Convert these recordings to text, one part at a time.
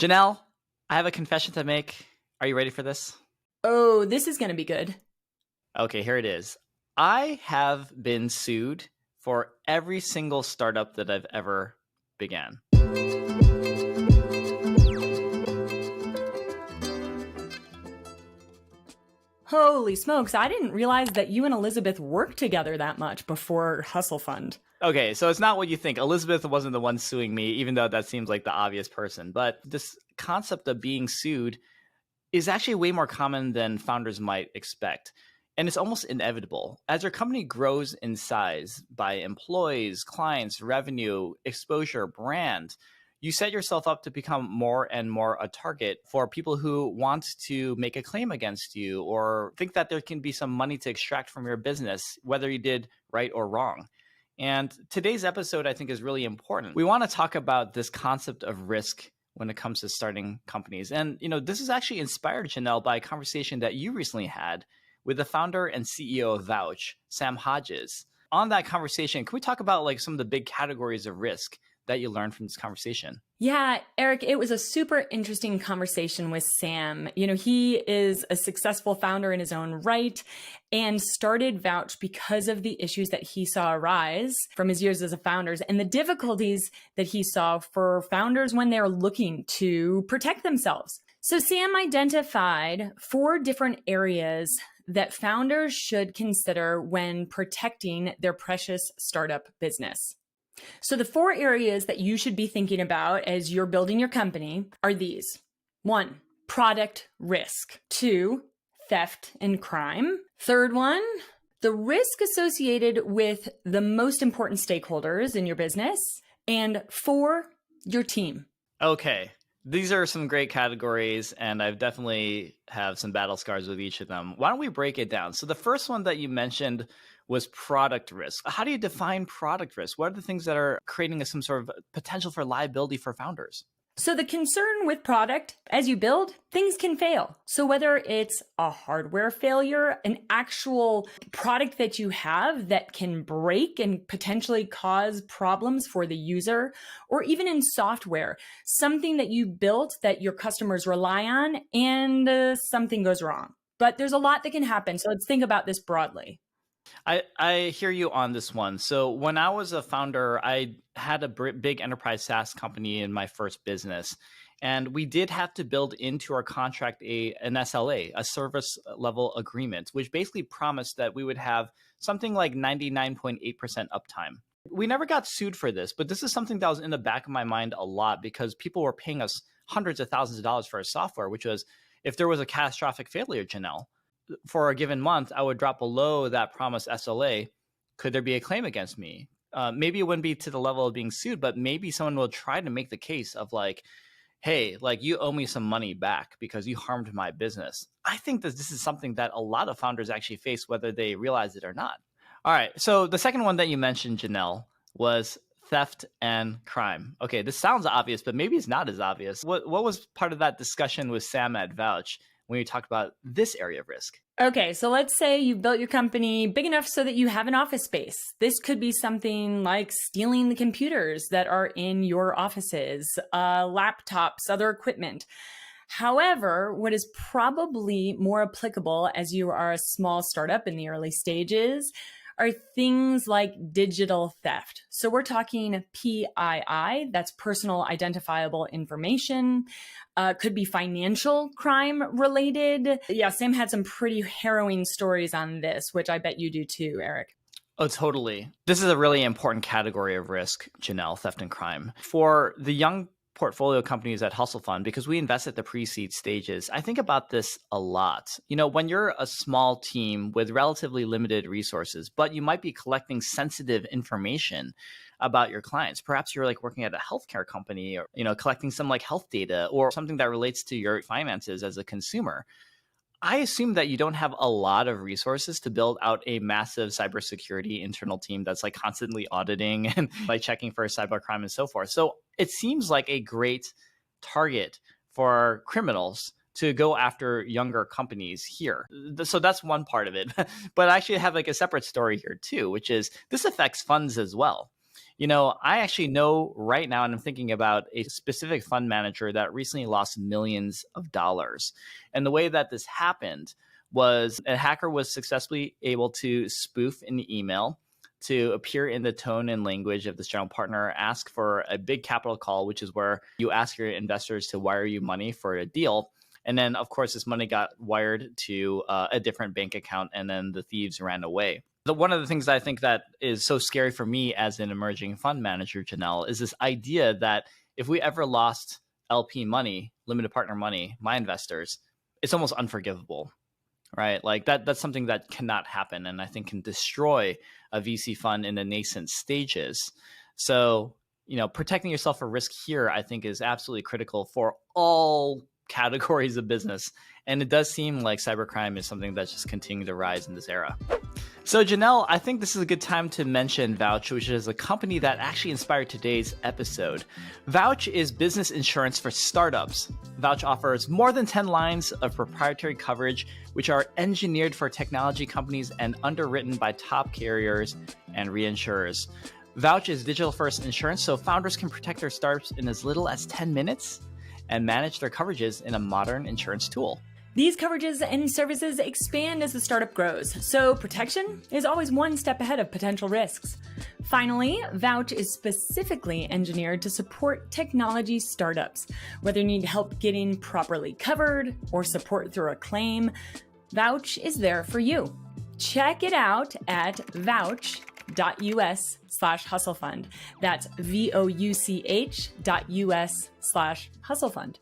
Janelle, I have a confession to make. Are you ready for this? Oh, this is going to be good. Okay, here it is. I have been sued for every single startup that I've ever began. Holy smokes, I didn't realize that you and Elizabeth worked together that much before Hustle Fund. Okay, so it's not what you think. Elizabeth wasn't the one suing me, even though that seems like the obvious person. But this concept of being sued is actually way more common than founders might expect. And it's almost inevitable. As your company grows in size by employees, clients, revenue, exposure, brand, you set yourself up to become more and more a target for people who want to make a claim against you or think that there can be some money to extract from your business, whether you did right or wrong. And today's episode, I think, is really important. We want to talk about this concept of risk when it comes to starting companies. And, this is actually inspired, Janelle, by a conversation that you recently had with the founder and CEO of Vouch, Sam Hodges. On that conversation, can we talk about some of the big categories of risk that you learned from this conversation? Yeah, Eric, it was a super interesting conversation with Sam. He is a successful founder in his own right and started Vouch because of the issues that he saw arise from his years as a founder and the difficulties that he saw for founders when they're looking to protect themselves. So Sam identified 4 different areas that founders should consider when protecting their precious startup business. So the 4 areas that you should be thinking about as you're building your company are these. 1, product risk. 2, theft and crime. 3rd one, the risk associated with the most important stakeholders in your business. And 4, your team. Okay. These are some great categories, and I've definitely have some battle scars with each of them. Why don't we break it down? So the first one that you mentioned was product risk. How do you define product risk? What are the things that are creating some sort of potential for liability for founders? So the concern with product, as you build, things can fail. So whether it's a hardware failure, an actual product that you have that can break and potentially cause problems for the user, or even in software, something that you built that your customers rely on and something goes wrong. But there's a lot that can happen. So let's think about this broadly. I hear you on this one. So when I was a founder, I had a big enterprise SaaS company in my first business. And we did have to build into our contract an SLA, a service level agreement, which basically promised that we would have something like 99.8% uptime. We never got sued for this, but this is something that was in the back of my mind a lot because people were paying us hundreds of thousands of dollars for our software, which was if there was a catastrophic failure, Janelle, for a given month, I would drop below that promised SLA. Could there be a claim against me? Maybe it wouldn't be to the level of being sued, but maybe someone will try to make the case of hey, you owe me some money back because you harmed my business. I think that this is something that a lot of founders actually face, whether they realize it or not. All right. So the second one that you mentioned, Janelle, was theft and crime. Okay, this sounds obvious, but maybe it's not as obvious. What was part of that discussion with Sam at Vouch when you talk about this area of risk? Okay, so let's say you've built your company big enough so that you have an office space. This could be something like stealing the computers that are in your offices, laptops, other equipment. However, what is probably more applicable as you are a small startup in the early stages are things like digital theft. So we're talking PII, that's personal identifiable information, could be financial crime related. Yeah, Sam had some pretty harrowing stories on this, which I bet you do too, Eric. Oh, totally. This is a really important category of risk, Janelle, theft and crime. For the young portfolio companies at Hustle Fund, because we invest at the pre-seed stages, I think about this a lot. When you're a small team with relatively limited resources, but you might be collecting sensitive information about your clients. Perhaps you're working at a healthcare company or, collecting some health data or something that relates to your finances as a consumer. I assume that you don't have a lot of resources to build out a massive cybersecurity internal team that's constantly auditing and checking for cybercrime and so forth. So it seems like a great target for criminals to go after younger companies here. So that's one part of it. But I actually have a separate story here too, which is this affects funds as well. I actually know right now, and I'm thinking about a specific fund manager that recently lost millions of dollars. And the way that this happened was a hacker was successfully able to spoof an email to appear in the tone and language of this general partner, ask for a big capital call, which is where you ask your investors to wire you money for a deal. And then, of course, this money got wired to a different bank account, and then the thieves ran away. One of the things I think that is so scary for me as an emerging fund manager, Janelle, is this idea that if we ever lost LP money, limited partner money, my investors, it's almost unforgivable, right? Like that's something that cannot happen, and I think can destroy a VC fund in the nascent stages. So, protecting yourself for risk here, I think, is absolutely critical for all categories of business. And it does seem like cybercrime is something that's just continuing to rise in this era. So, Janelle, I think this is a good time to mention Vouch, which is a company that actually inspired today's episode. Vouch is business insurance for startups. Vouch offers more than 10 lines of proprietary coverage, which are engineered for technology companies and underwritten by top carriers and reinsurers. Vouch is digital-first insurance, so founders can protect their startups in as little as 10 minutes and manage their coverages in a modern insurance tool. These coverages and services expand as the startup grows, so protection is always one step ahead of potential risks. Finally, Vouch is specifically engineered to support technology startups. Whether you need help getting properly covered or support through a claim, Vouch is there for you. Check it out at vouch.us/hustlefund. That's VOUCH.us/hustlefund.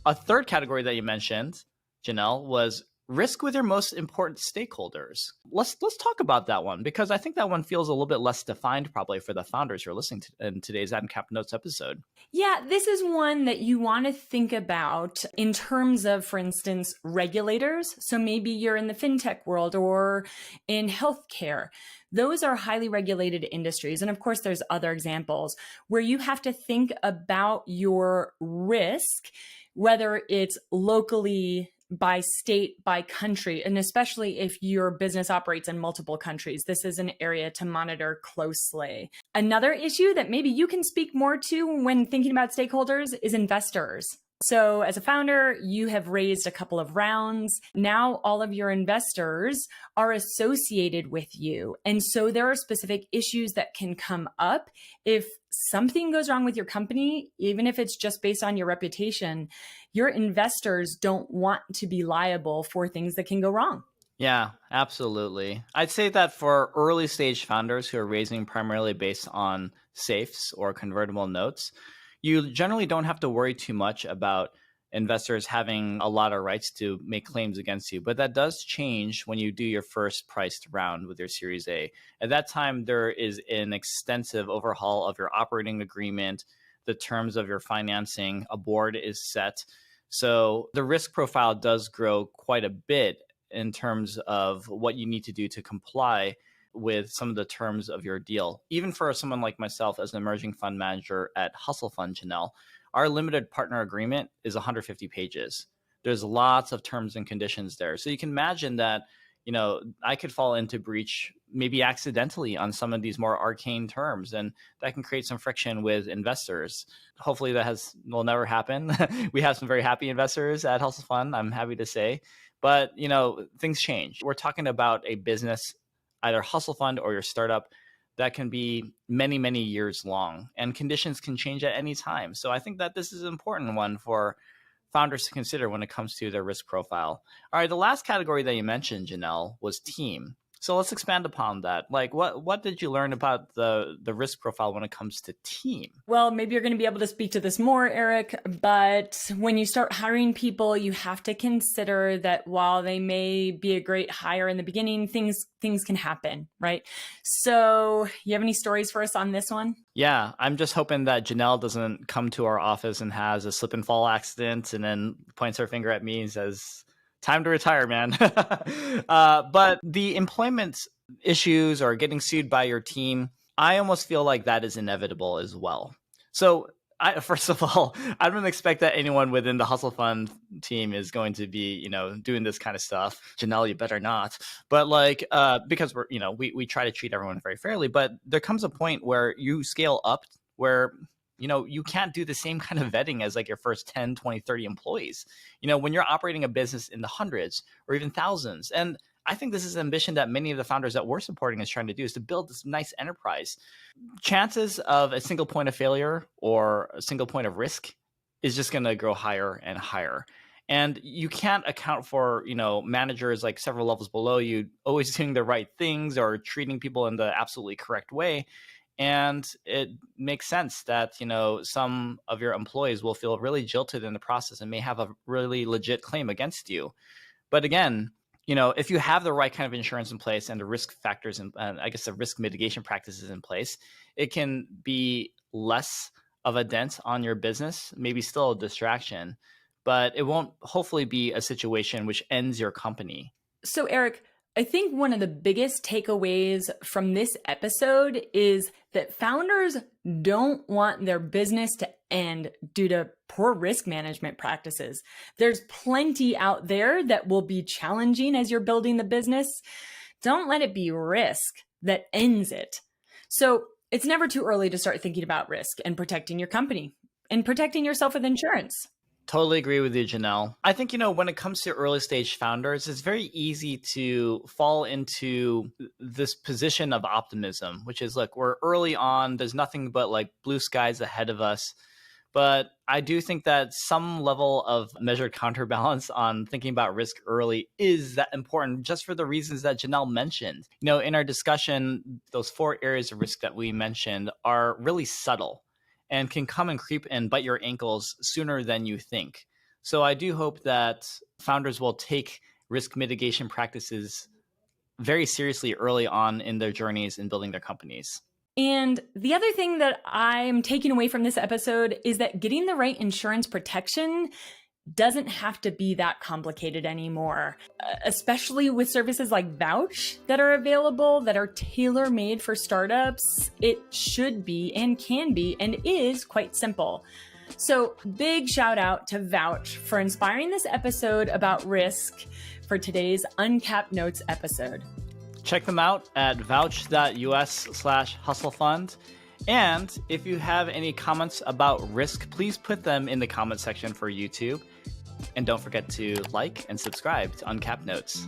A third category that you mentioned, Janelle, was risk with your most important stakeholders. Let's talk about that one, because I think that one feels a little bit less defined probably for the founders who are listening to in today's Uncapped Notes episode. Yeah, this is one that you want to think about in terms of, for instance, regulators. So maybe you're in the fintech world or in healthcare. Those are highly regulated industries. And of course, there's other examples where you have to think about your risk, whether it's locally, by state, by country, and especially if your business operates in multiple countries. This is an area to monitor closely. Another issue that maybe you can speak more to when thinking about stakeholders is investors. So as a founder, you have raised a couple of rounds. Now all of your investors are associated with you. And so there are specific issues that can come up if something goes wrong with your company, even if it's just based on your reputation. Your investors don't want to be liable for things that can go wrong. Yeah, absolutely. I'd say that for early stage founders who are raising primarily based on safes or convertible notes, you generally don't have to worry too much about investors having a lot of rights to make claims against you. But that does change when you do your first priced round with your Series A. At that time, there is an extensive overhaul of your operating agreement, the terms of your financing, a board is set. So the risk profile does grow quite a bit in terms of what you need to do to comply with some of the terms of your deal. Even for someone like myself as an emerging fund manager at Hustle Fund, Janelle, our limited partner agreement is 150 pages. There's lots of terms and conditions there. So you can imagine that, I could fall into breach maybe accidentally on some of these more arcane terms, and that can create some friction with investors. Hopefully that will never happen. We have some very happy investors at Hustle Fund, I'm happy to say. But, things change. We're talking about a business, either Hustle Fund or your startup, that can be many, many years long, and conditions can change at any time. So I think that this is an important one for founders to consider when it comes to their risk profile. All right, the last category that you mentioned, Janelle, was team. So let's expand upon that. Like, what did you learn about the risk profile when it comes to team? Well, maybe you're going to be able to speak to this more, Eric, but when you start hiring people, you have to consider that while they may be a great hire in the beginning, things can happen, right? So you have any stories for us on this one? Yeah, I'm just hoping that Janelle doesn't come to our office and has a slip and fall accident and then points her finger at me and says, "Time to retire, man." But the employment issues or getting sued by your team, I almost feel like that is inevitable as well. So First of all, I don't expect that anyone within the Hustle Fund team is going to be, doing this kind of stuff. Janelle, you better not. But because we try to treat everyone very fairly, but there comes a point where you scale up where, you can't do the same kind of vetting as like your first 10, 20, 30 employees, when you're operating a business in the hundreds or even thousands. And I think this is an ambition that many of the founders that we're supporting is trying to do, is to build this nice enterprise. Chances of a single point of failure or a single point of risk is just going to grow higher and higher. And you can't account for, managers like several levels below you always doing the right things or treating people in the absolutely correct way. And it makes sense that, some of your employees will feel really jilted in the process and may have a really legit claim against you. But again, if you have the right kind of insurance in place and the risk factors and I guess the risk mitigation practices in place, it can be less of a dent on your business, maybe still a distraction, but it won't hopefully be a situation which ends your company. So, Eric, I think one of the biggest takeaways from this episode is that founders don't want their business to end due to poor risk management practices. There's plenty out there that will be challenging as you're building the business. Don't let it be risk that ends it. So it's never too early to start thinking about risk and protecting your company and protecting yourself with insurance. Totally agree with you, Janelle. I think, when it comes to early stage founders, it's very easy to fall into this position of optimism, which is, look, we're early on. There's nothing but like blue skies ahead of us. But I do think that some level of measured counterbalance on thinking about risk early is that important, just for the reasons that Janelle mentioned. In our discussion, those 4 areas of risk that we mentioned are really subtle and can come and creep and bite your ankles sooner than you think. So I do hope that founders will take risk mitigation practices very seriously early on in their journeys in building their companies. And the other thing that I'm taking away from this episode is that getting the right insurance protection doesn't have to be that complicated anymore, especially with services like Vouch that are available, that are tailor-made for startups. It should be and can be and is quite simple. So big shout out to Vouch for inspiring this episode about risk for today's Uncapped Notes episode. Check them out at vouch.us/hustlefund. And if you have any comments about risk, please put them in the comment section for YouTube. And don't forget to like and subscribe to Uncapped Notes.